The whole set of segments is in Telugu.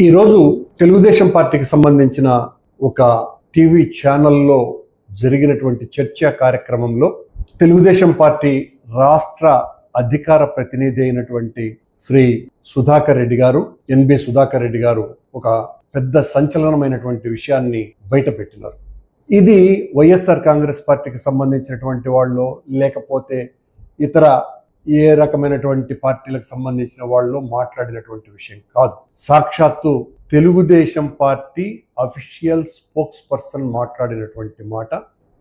ఈరోజు తెలుగుదేశం పార్టీకి సంబంధించిన ఒక టీవీ ఛానల్లో జరిగినటువంటి చర్చా కార్యక్రమంలో తెలుగుదేశం పార్టీ రాష్ట్ర అధికార ప్రతినిధి అయినటువంటి శ్రీ సుధాకర్ రెడ్డి గారు, ఎన్బి సుధాకర్ రెడ్డి గారు ఒక పెద్ద సంచలనమైనటువంటి విషయాన్ని బయటపెట్టినారు. ఇది వైఎస్ఆర్ కాంగ్రెస్ పార్టీకి సంబంధించినటువంటి వాళ్ళు లేకపోతే ఇతర ఏ రకమైనటువంటి పార్టీలకు సంబంధించిన వాళ్ళు మాట్లాడినటువంటి విషయం కాదు. సాక్షాత్తు Telugu Desam party official spokes person మాట్లాడినటువంటి మాట.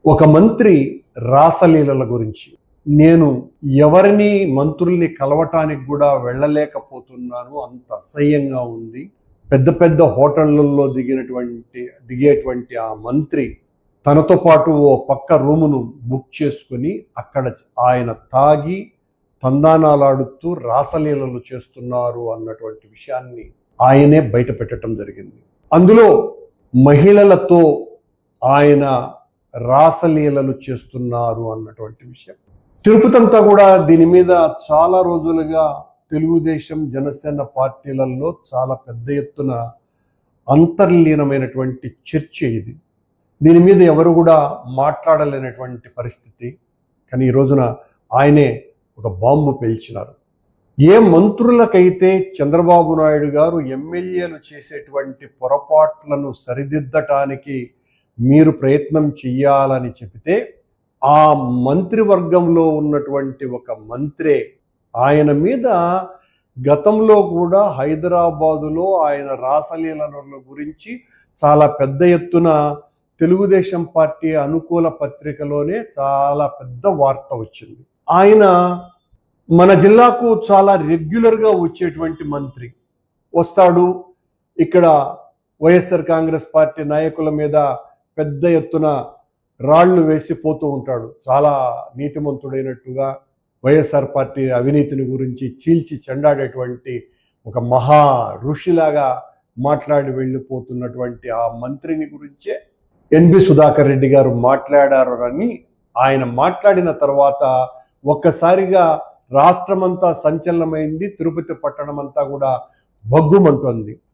ఒక మంత్రి రాసలీలల గురించి, నేను ఎవరిని మంత్రుల్ని కలవటానికి కూడా వెళ్ళలేకపోతున్నాను, అంత అసహ్యంగా ఉంది. పెద్ద పెద్ద హోటళ్లలో దిగేటువంటి ఆ మంత్రి తనతో పాటు ఓ పక్క రూమును బుక్ చేసుకుని అక్కడ ఆయన తాగి తందానాలాడుతూ రాసలీలలు చేస్తున్నారు అన్నటువంటి విషయాన్ని ఆయనే బయట పెట్టడం జరిగింది. అందులో మహిళలతో ఆయన రాసలీలలు చేస్తున్నారు అన్నటువంటి విషయం. తిరుపతంతా కూడా దీని మీద చాలా రోజులుగా తెలుగుదేశం జనసేన పార్టీలలో చాలా పెద్ద ఎత్తున అంతర్లీనమైనటువంటి చర్చ ఇది. దీని మీద ఎవరు కూడా మాట్లాడలేనటువంటి పరిస్థితి. కానీ ఈ రోజున ఆయనే ఒక బాంబు పేల్చినారు. ఏ మంత్రులకైతే చంద్రబాబు నాయుడు గారు ఎమ్మెల్యేలు చేసేటువంటి పొరపాట్లను సరిదిద్దటానికి మీరు ప్రయత్నం చెయ్యాలని చెబితే, ఆ మంత్రివర్గంలో ఉన్నటువంటి ఒక మంత్రే ఆయన మీద గతంలో కూడా హైదరాబాదులో ఆయన రాసలీలల గురించి చాలా పెద్ద ఎత్తున తెలుగుదేశం పార్టీ అనుకూల పత్రికలోనే చాలా పెద్ద వార్త వచ్చింది. ఆయన మన జిల్లాకు చాలా రెగ్యులర్గా వచ్చేటువంటి మంత్రి. వస్తాడు, ఇక్కడ వైఎస్ఆర్ కాంగ్రెస్ పార్టీ నాయకుల మీద పెద్ద ఎత్తున రాళ్లు వేసి పోతూ ఉంటాడు. చాలా నీతిమంతుడైనట్టుగా వైఎస్ఆర్ పార్టీ అవినీతిని గురించి చీల్చి చెండాడేటువంటి ఒక మహా ఋషిలాగా మాట్లాడి వెళ్ళిపోతున్నటువంటి ఆ మంత్రిని గురించే ఎన్బి సుధాకర్ రెడ్డి గారు మాట్లాడారు అని, ఆయన మాట్లాడిన తర్వాత ఒక్కసారిగా రాష్ట్రమంతా సంచలనమైంది. తిరుపతి పట్టణం అంతా కూడా భగ్గుమంటోంది.